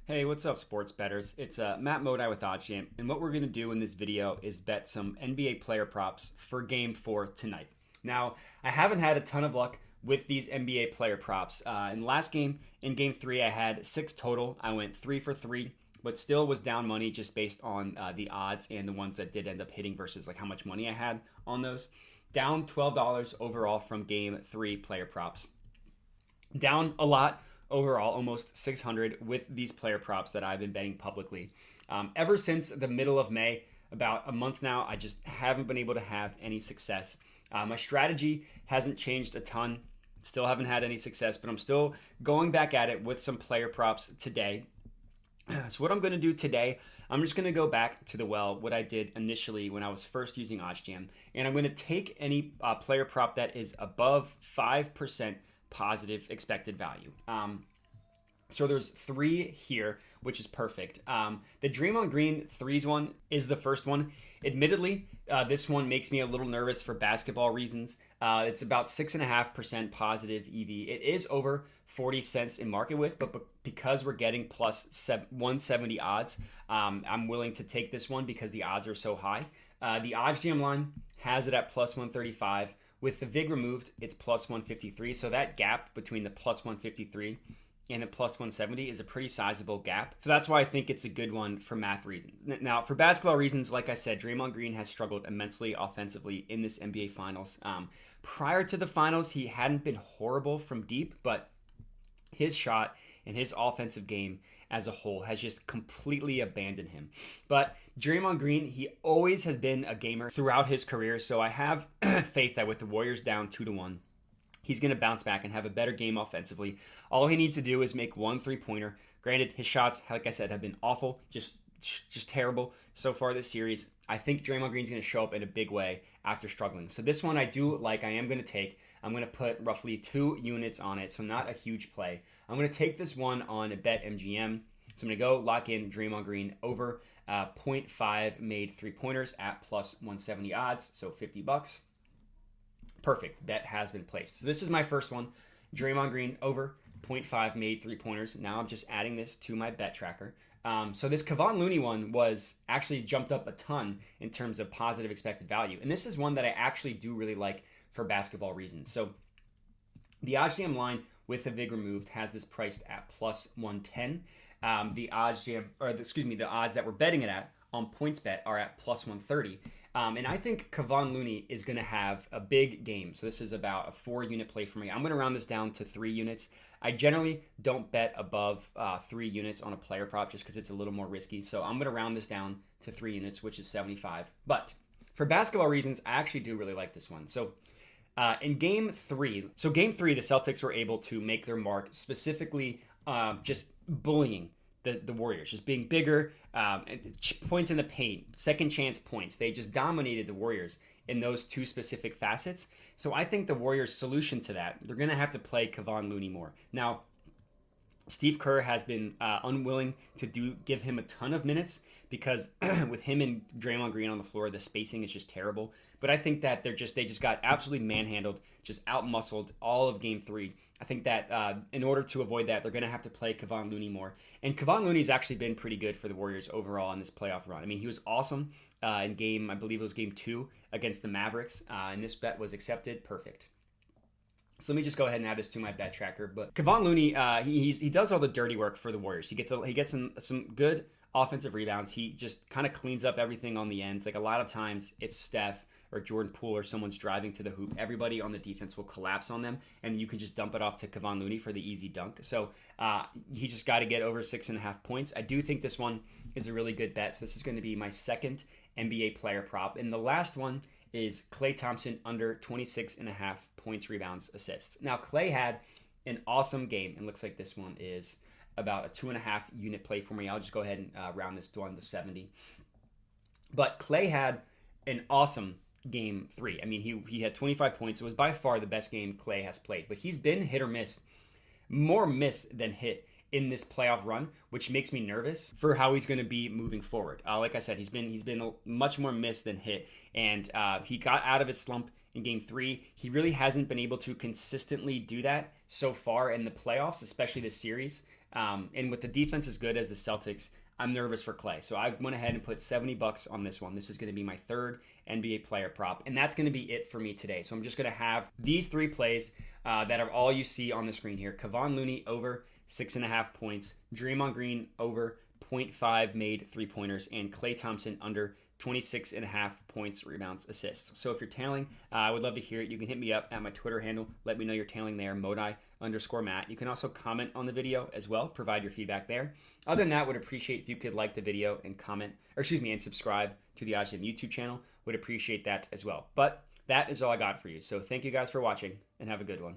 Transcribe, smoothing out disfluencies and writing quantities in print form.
Hey, what's up, sports bettors? It's Matt Modi with OddsJam, and what we're going to do in this video is bet some NBA player props for Game 4 tonight. Now, I haven't had a ton of luck with these NBA player props. In the last game, in Game 3, I had 6 total. I went 3 for 3, but still was down money just based on the odds and the ones that did end up hitting versus like how much money I had on those. Down $12 overall from Game 3 player props. Down a lot overall, almost 600 with these player props that I've been betting publicly. Ever since the middle of May, about a month now, I just haven't been able to have any success. My strategy hasn't changed a ton. Still haven't had any success, but I'm still going back at it with some player props today. So what I'm going to do today, I'm just going to go back to what I did initially when I was first using OddsJam, and I'm going to take any player prop that is above 5% positive expected value. So there's 3 here, which is perfect. The Draymond Green threes one is the first one. Admittedly, this one makes me a little nervous for basketball reasons. It's about 6.5% positive EV. It is over 40 cents in market width, but because we're getting plus 170 odds, I'm willing to take this one because the odds are so high. The OddsJam line has it at plus 135. With the VIG removed, it's plus 153. So that gap between the plus 153 and the plus 170 is a pretty sizable gap. So that's why I think it's a good one for math reasons. Now, for basketball reasons, like I said, Draymond Green has struggled immensely offensively in this NBA Finals. Prior to the Finals, he hadn't been horrible from deep, but his shot and his offensive game as a whole has just completely abandoned him. But Draymond Green, he always has been a gamer throughout his career, so I have faith that with the Warriors down 2-1, he's going to bounce back and have a better game offensively. All he needs to do is make 1 3-pointer. Granted, his shots, like I said, have been awful, just terrible so far this series. I think Draymond Green's going to show up in a big way after struggling. So this one I do like. I am going to take. I'm going to put roughly 2 units on it, so not a huge play. I'm going to take this one on a BetMGM. So I'm going to go lock in Draymond Green over 0.5 made 3-pointers at plus 170 odds, so $50. Perfect. Bet has been placed. So this is my first one. Draymond Green over 0.5 made 3-pointers. Now I'm just adding this to my bet tracker. So this Kevon Looney one was actually jumped up a ton in terms of positive expected value. And this is one that I actually do really like for basketball reasons. So the OddsJam line with the VIG removed has this priced at plus 110. The odds that we're betting it at on PointsBet are at plus 130. And I think Kevon Looney is going to have a big game. So this is about a 4-unit play for me. I'm going to round this down to 3 units. I generally don't bet above 3 units on a player prop just because it's a little more risky. So I'm going to round this down to 3 units, which is 75. But for basketball reasons, I actually do really like this one. So in Game 3, the Celtics were able to make their mark specifically just bullying the Warriors, just being bigger, points in the paint, second chance points. They just dominated the Warriors in those 2 specific facets. So I think the Warriors' solution to that, they're going to have to play Kevon Looney more. Now, Steve Kerr has been unwilling to give him a ton of minutes because with him and Draymond Green on the floor, the spacing is just terrible. But I think that they just got absolutely manhandled, just outmuscled all of Game 3. I think that in order to avoid that, they're going to have to play Kevon Looney more. And Kevon Looney's actually been pretty good for the Warriors overall in this playoff run. I mean, he was awesome in I believe it was Game 2 against the Mavericks, and this bet was accepted. Perfect. So let me just go ahead and add this to my bet tracker. But Kevon Looney, he does all the dirty work for the Warriors. He gets some good offensive rebounds. He just kind of cleans up everything on the ends. Like a lot of times, if Steph or Jordan Poole or someone's driving to the hoop, everybody on the defense will collapse on them, and you can just dump it off to Kevon Looney for the easy dunk. So he just got to get over 6.5 points. I do think this one is a really good bet. So this is going to be my second NBA player prop. And the last one is Klay Thompson under 26.5 points, rebounds, assists. Now, Klay had an awesome game. It looks like this one is about a 2.5 unit play for me. I'll just go ahead and round this one to 70. But Klay had an awesome Game 3. I mean, he had 25 points. It was by far the best game Klay has played. But he's been hit or miss, more missed than hit in this playoff run, which makes me nervous for how he's going to be moving forward. Like I said, he's been much more missed than hit, and he got out of his slump in Game 3. He really hasn't been able to consistently do that so far in the playoffs, especially this series. And with the defense as good as the Celtics, I'm nervous for Klay. So I went ahead and put $70 on this one. This is going to be my third NBA player prop. And that's going to be it for me today. So I'm just going to have these three plays that are all you see on the screen here. Kevon Looney over 6.5 points. Draymond Green over 0.5 made three-pointers. And Klay Thompson under 26.5 points, rebounds, assists. So if you're tailing, I would love to hear it. You can hit me up at my Twitter handle. Let me know you're tailing there, Modi_Matt. You can also comment on the video as well. Provide your feedback there. Other than that, would appreciate if you could like the video and and subscribe to the OddsJam YouTube channel. Would appreciate that as well. But that is all I got for you. So thank you guys for watching and have a good one.